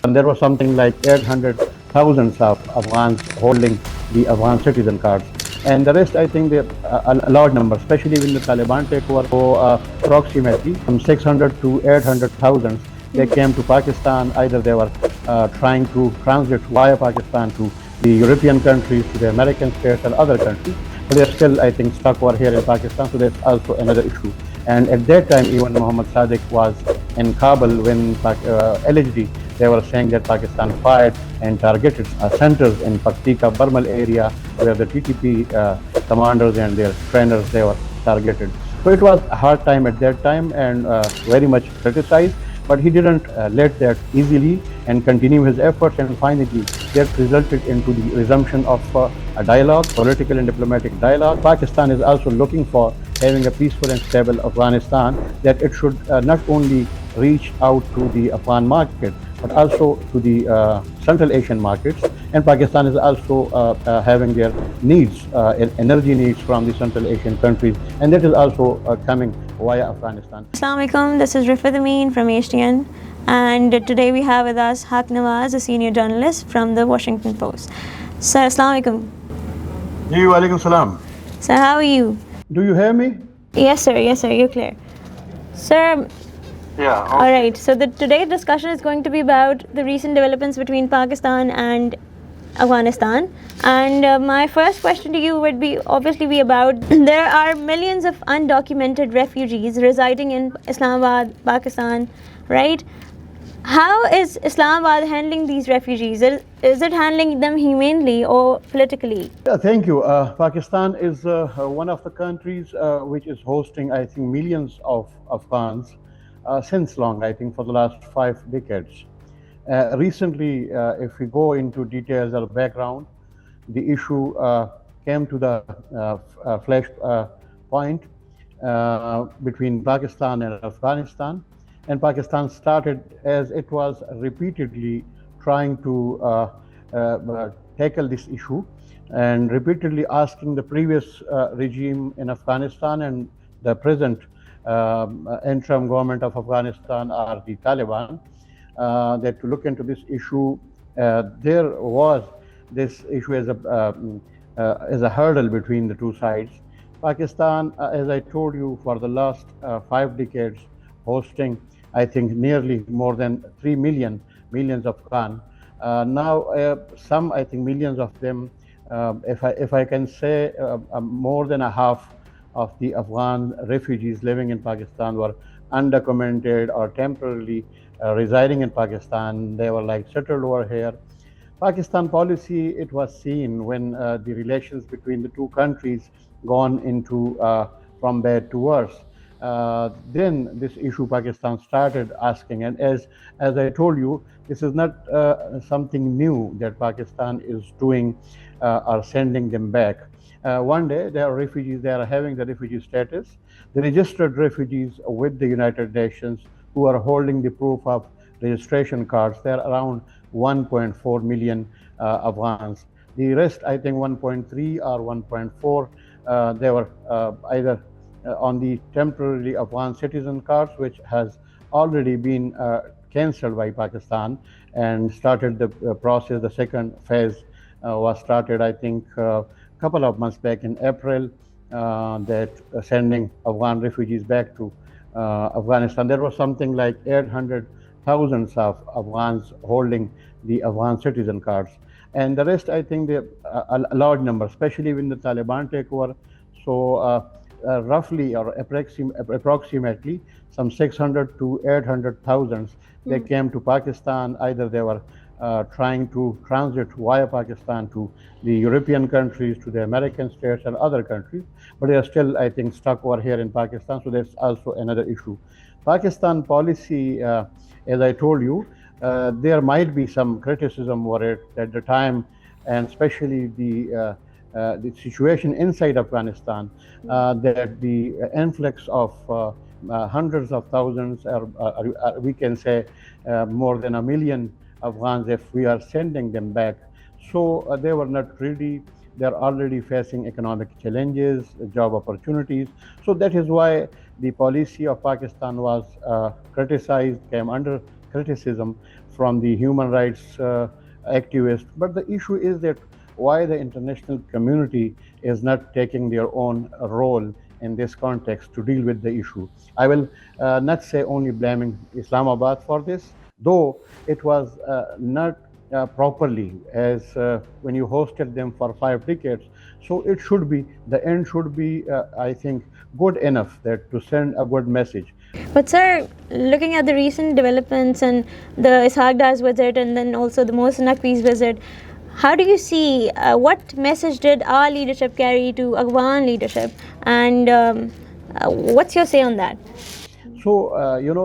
And there was something like 800,000 of Afghans holding the Afghan citizen cards. And the rest, I think, they're a large number, especially when the Taliban take over. So approximately from 600 to 800,000, they came to Pakistan. Either they were trying to transit via Pakistan to the European countries, to the American states and other countries. But they're still, I think, stuck over here in Pakistan. So that's also another issue. And at that time, even Muhammad Sadiq was in Kabul when allegedly they were saying that Pakistan fired and targeted centers in Paktika, Barmal area where the TTP commanders and their trainers, they were targeted. So it was a hard time at that time and very much criticized, but he didn't let that easily and continue his efforts, and finally that resulted into the resumption of a dialogue, political and diplomatic dialogue. Pakistan is also looking for having a peaceful and stable Afghanistan, that it should not only reach out to the Afghan market, but also to the Central Asian markets. And Pakistan is also having their needs, energy needs from the Central Asian countries, and that is also coming via Afghanistan. Assalamu alaikum, this is Refugee from HTN, and today we have with us Haq Nawaz, a senior journalist from the Washington Post. Sir, assalamu alaikum. Ji, wa alaikum salam. Sir, how are you? Do you hear me? Yes, sir, you're clear. Sir, yeah. Okay. All right, so today's discussion is going to be about the recent developments between Pakistan and Afghanistan. And my first question to you would be about there are millions of undocumented refugees residing in Islamabad, Pakistan, right? How is Islamabad handling these refugees? Is it handling them humanely or politically? Thank you. Pakistan is one of the countries which is hosting, I think, millions of Afghans since long, I think, for the last 5 decades. Recently, if we go into details or background, the issue came to the flash point between Pakistan and Afghanistan. And Pakistan started, as it was repeatedly trying to tackle this issue and repeatedly asking the previous regime in Afghanistan and the present interim government of Afghanistan, or the Taliban, that to look into this issue. There was this issue as a hurdle between the two sides. Pakistan, as I told you, for the last 5 decades, hosting, I think, nearly more than 3 millions of Afghan. Now, some, I think, millions of them, if I can say, more than a half of the Afghan refugees living in Pakistan were undocumented or temporarily residing in Pakistan. They were like settled over here. Pakistan policy, it was seen when the relations between the two countries gone into from bad to worse. Then this issue Pakistan started asking, and as I told you, this is not something new that Pakistan is doing or sending them back. One day they are refugees, they are having the refugee status. The registered refugees with the United Nations who are holding the proof of registration cards, they are around 1.4 million Afghans. The rest, I think 1.3 or 1.4, they were either on the temporarily Afghan citizen cards, which has already been cancelled by Pakistan and started the process. The second phase was started, I think, a couple of months back in April, that sending Afghan refugees back to Afghanistan. There was something like 800,000 of Afghans holding the Afghan citizen cards. And the rest, I think, they're a large number, especially when the Taliban take over. So roughly or approximately some 600 to 800,000, they came to Pakistan. Either they were trying to transit via Pakistan to the European countries, to the American states and other countries, but they are still, I think, stuck over here in Pakistan. So that's also another issue. Pakistan policy, as I told you, there might be some criticism over it at the time, and especially the situation inside Afghanistan, that the influx of hundreds of thousands, or we can say more than 1 million Afghans, if we are sending them back. So they were not ready. They're already facing economic challenges, job opportunities. So that is why the policy of Pakistan was criticized, came under criticism from the human rights activists. But the issue is that why the international community is not taking their own role in this context to deal with the issue. I will not say only blaming Islamabad for this, though it was not properly as when you hosted them for 5 decades. So it should be, the end should be, I think, good enough that to send a good message. But sir, looking at the recent developments and the Ishaq Dar's visit and then also the Mohsen Naqvi's visit, how do you see what message did our leadership carry to Afghan leadership, and what's your say on that? So,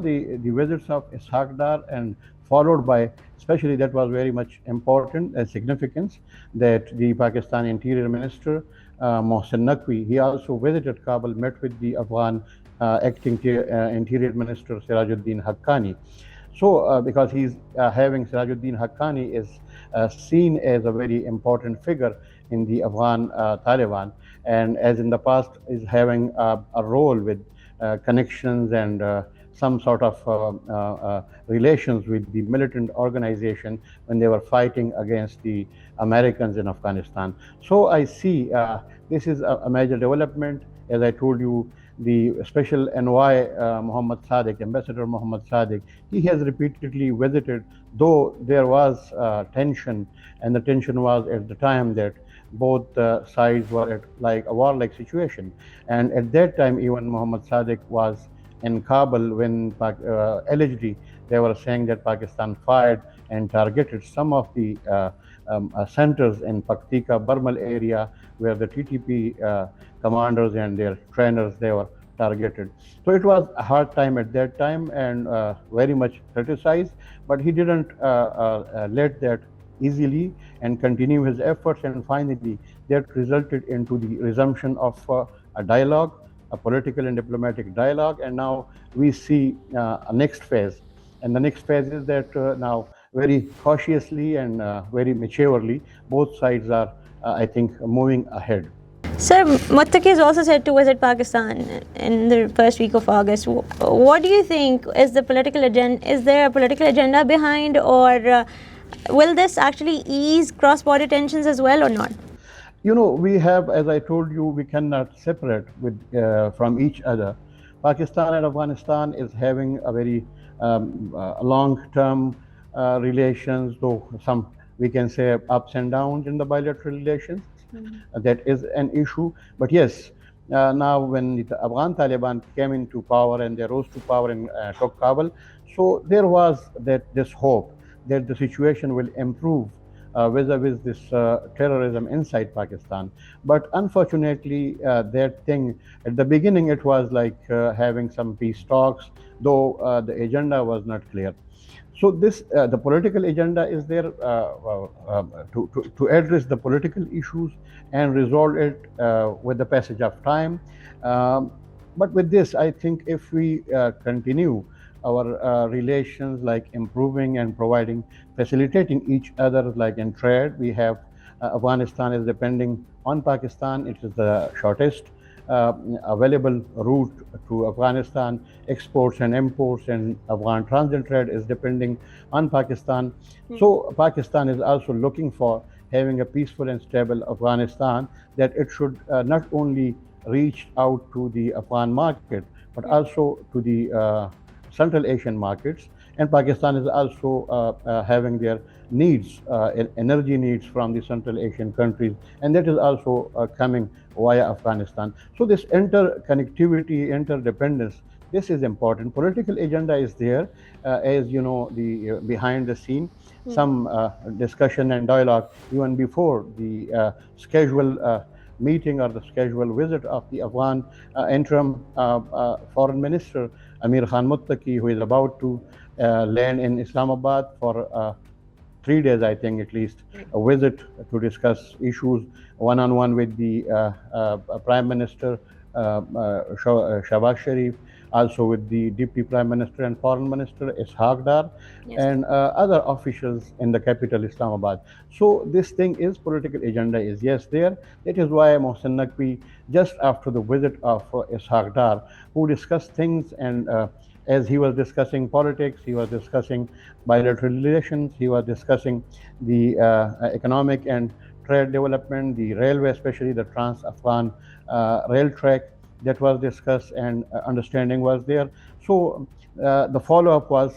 the visits of Ishaq Dar and followed by, especially that was very much important and significance, that the Pakistan Interior Minister, Mohsen Naqvi, he also visited Kabul, met with the Afghan acting Interior Minister Sirajuddin Haqqani. So, because he's having Sirajuddin Haqqani is seen as a very important figure in the Afghan Taliban, and as in the past is having a role with connections and some sort of relations with the militant organization when they were fighting against the Americans in Afghanistan. So I see this is a major development. As I told you, the special envoy Muhammad Sadiq, Ambassador Muhammad Sadiq, he has repeatedly visited, though there was tension, and the tension was at the time that both sides were at like a warlike situation. And at that time, even Muhammad Sadiq was in Kabul when allegedly they were saying that Pakistan fired and targeted some of the centers in Paktika, Barmal area, where the TTP commanders and their trainers, they were targeted. So it was a hard time at that time and very much criticized, but he didn't let that easily and continue his efforts, and finally that resulted into the resumption of a dialogue, a political and diplomatic dialogue, and now we see a next phase. And the next phase is that now very cautiously and very maturely, both sides are, I think, moving ahead. Sir, Muttaqi is also said to visit Pakistan in the first week of August. What do you think is the political agenda? Is there a political agenda behind, or will this actually ease cross-border tensions as well, or not? You know, we have, as I told you, we cannot separate with from each other. Pakistan and Afghanistan is having a very long-term relations, though some we can say ups and downs in the bilateral relations. That is an issue. But yes, now when the Afghan Taliban came into power and they rose to power and took Kabul, so there was this hope that the situation will improve vis-a-vis this terrorism inside Pakistan. But unfortunately, that thing, at the beginning, it was like having some peace talks, though the agenda was not clear. So this, the political agenda is there to address the political issues and resolve it with the passage of time. But with this, I think if we continue our relations, like improving and providing, facilitating each other, like in trade, we have Afghanistan is depending on Pakistan. It is the shortest available route to Afghanistan. Exports and imports and Afghan transit trade is depending on Pakistan. So Pakistan is also looking for having a peaceful and stable Afghanistan, that it should not only reach out to the Afghan market, but also to the Central Asian markets. And Pakistan is also having their needs, energy needs from the Central Asian countries, and that is also coming via Afghanistan. So this interconnectivity, interdependence, this is important. Political agenda is there, as you know, the behind the scene, some discussion and dialogue even before the scheduled meeting or the scheduled visit of the Afghan interim foreign minister Amir Khan Muttaqi, who is about to land in Islamabad for 3 days, I think at least, a visit to discuss issues one-on-one with the Prime Minister Shahbaz Sharif, also with the Deputy Prime Minister and Foreign Minister Ishaq Dar, and other officials in the capital Islamabad. So this thing is, political agenda is yes there. That is why Mohsen Naqvi, just after the visit of Ishaq Dar, who discussed things and as he was discussing politics, he was discussing bilateral relations, he was discussing the economic and trade development, the railway, especially the Trans-Afghan rail track that was discussed, and understanding was there. So the follow-up was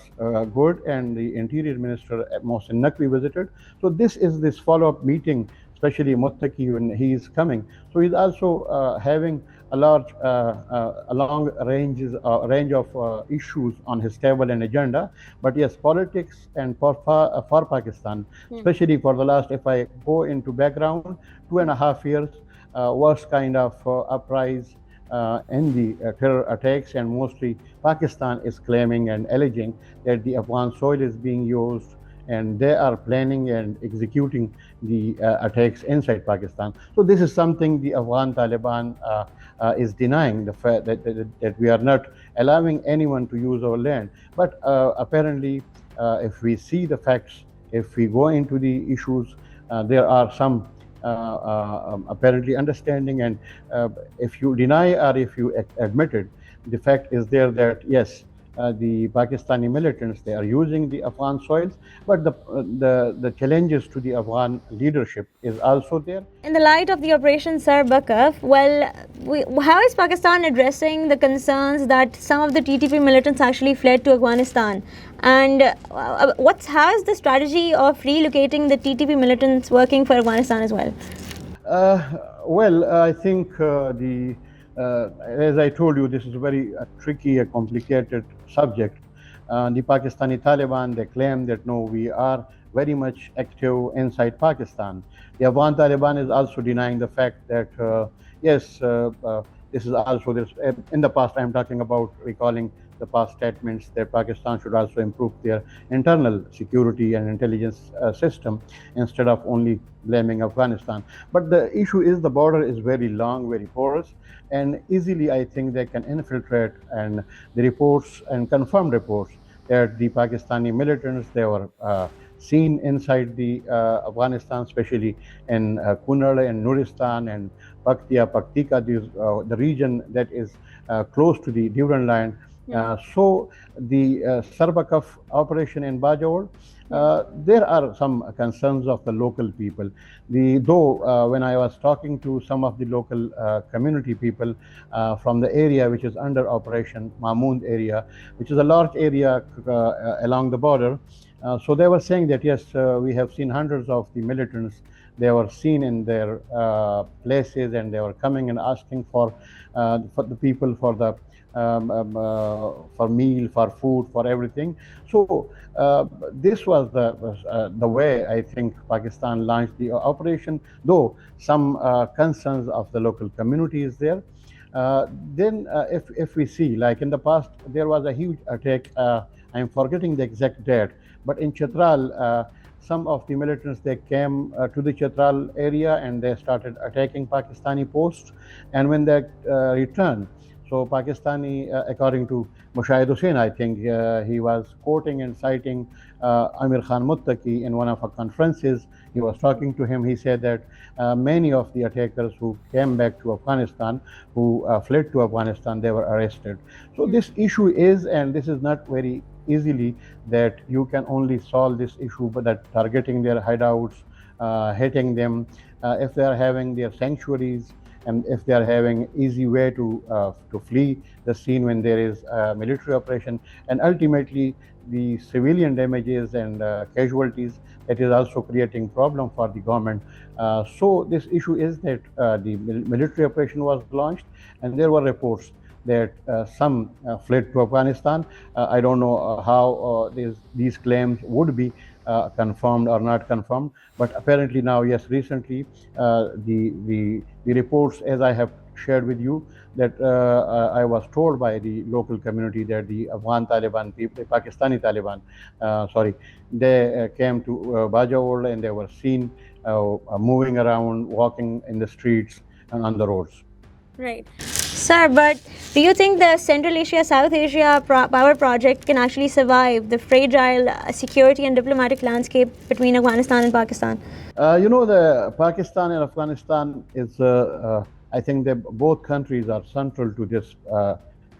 good, and the Interior Minister Mohsin Naqvi visited. So this follow-up meeting, especially Muttaqi when he is coming. So he's also having a long range of issues on his table and agenda. But yes, politics and for Pakistan, especially for the last, if I go into background, 2.5 years was kind of uprise in the terror attacks, and mostly Pakistan is claiming and alleging that the Afghan soil is being used, and they are planning and executing the attacks inside Pakistan. So this is something the Afghan Taliban is denying, the fact that we are not allowing anyone to use our land. But apparently, if we see the facts, if we go into the issues, there are some apparently understanding, and if you deny or if you admit it, the fact is there that yes, the Pakistani militants, they are using the Afghan soils, but the challenges to the Afghan leadership is also there. In the light of the Operation Sar Bakaf, how is Pakistan addressing the concerns that some of the TTP militants actually fled to Afghanistan? And how is the strategy of relocating the TTP militants working for Afghanistan as well? Well, I think as I told you, this is a very tricky, a complicated subject. The Pakistani Taliban, they claim that no, we are very much active inside Pakistan. The Afghan Taliban is also denying the fact that yes, this is also this. In the past, I'm talking about recalling the past statements that Pakistan should also improve their internal security and intelligence system instead of only blaming Afghanistan. But the issue is the border is very long, very porous, and easily I think they can infiltrate. And the reports and confirmed reports that the Pakistani militants, they were seen inside the Afghanistan, especially in Kunar and Nuristan and Paktika, the region that is close to the Duran line. So the Sarbakaf operation in Bajawal, there are some concerns of the local people. Though when I was talking to some of the local community people from the area which is under operation, Mahmoud area, which is a large area along the border, so they were saying that yes, we have seen hundreds of the militants. They were seen in their places, and they were coming and asking for the people for the for meal, for food, for everything. So this was the way I think Pakistan launched the operation, though some concerns of the local community is there. Then if we see, like in the past, there was a huge attack, I'm forgetting the exact date, but in Chitral, some of the militants, they came to the Chitral area and they started attacking Pakistani posts. And when they returned, so Pakistani, according to Mushahid Hussain, I think he was quoting and citing Amir Khan Muttaqi in one of our conferences. He was talking to him. He said that many of the attackers who came back to Afghanistan, who fled to Afghanistan, they were arrested. So this issue is, and this is not very easily that you can only solve this issue, but that targeting their hideouts, hitting them, if they are having their sanctuaries, and if they are having easy way to flee the scene when there is a military operation, and ultimately the civilian damages and casualties, that is also creating problem for the government. So this issue is that the military operation was launched, and there were reports that some fled to Afghanistan. I don't know how these claims would be confirmed or not confirmed, but apparently now, yes, recently the reports, as I have shared with you, that I was told by the local community that the Afghan Taliban people, the Pakistani Taliban, they came to Bajawal and they were seen moving around, walking in the streets and on the roads. Right. Sir, but do you think the Central Asia, South Asia power project can actually survive the fragile security and diplomatic landscape between Afghanistan and Pakistan? The Pakistan and Afghanistan is, I think both countries are central to this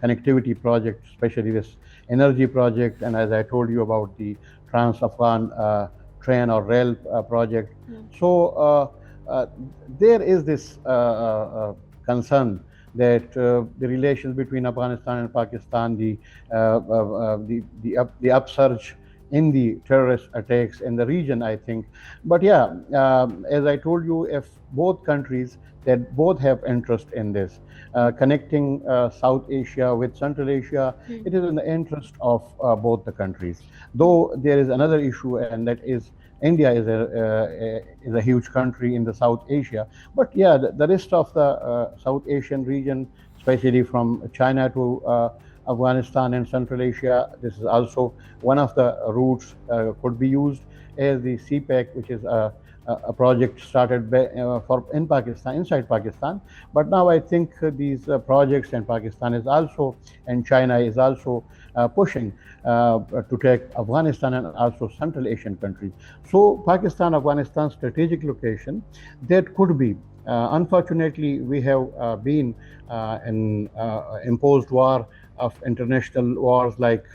connectivity project, especially this energy project, and as I told you about the Trans-Afghan train or rail project. So there is this concern that the relations between Afghanistan and Pakistan, the upsurge in the terrorist attacks in the region, I think. But yeah, as I told you, if both countries that both have interest in this, connecting South Asia with Central Asia, it is in the interest of both the countries. Though there is another issue, and that is India is a huge country in the South Asia. But yeah, the rest of the South Asian region, especially from China to Afghanistan and Central Asia, this is also one of the routes could be used as the CPEC, which is a project started in Pakistan, inside Pakistan. But now I think these projects in Pakistan is also, and China is also pushing to take Afghanistan and also Central Asian countries. So Pakistan, Afghanistan strategic location, that could be. Unfortunately, we have been in imposed war of international wars like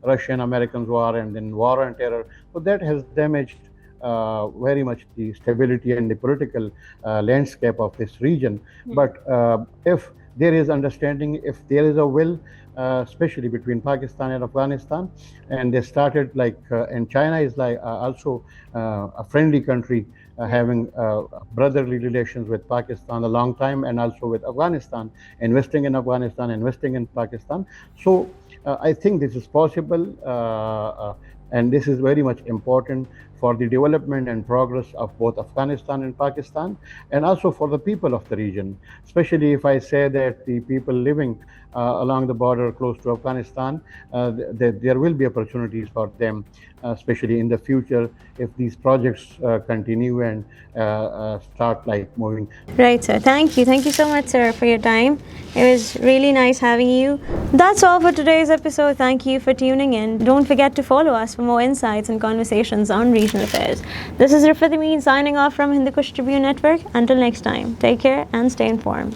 Russian-American war and then war on terror. So that has damaged very much the stability and the political landscape of this region. But if there is understanding, if there is a will, especially between Pakistan and Afghanistan, and they started like, and China is like also a friendly country, having brotherly relations with Pakistan a long time, and also with Afghanistan, investing in Afghanistan, investing in Pakistan. So I think this is possible, and this is very much important for the development and progress of both Afghanistan and Pakistan, and also for the people of the region. Especially if I say that the people living along the border close to Afghanistan, there will be opportunities for them, especially in the future, if these projects continue and start like moving. Right, sir. Thank you. Thank you so much, sir, for your time. It was really nice having you. That's all for today's episode. Thank you for tuning in. Don't forget to follow us for more insights and conversations on regional affairs. This is Refugee signing off from Hindukush Tribune Network. Until next time, take care and stay informed.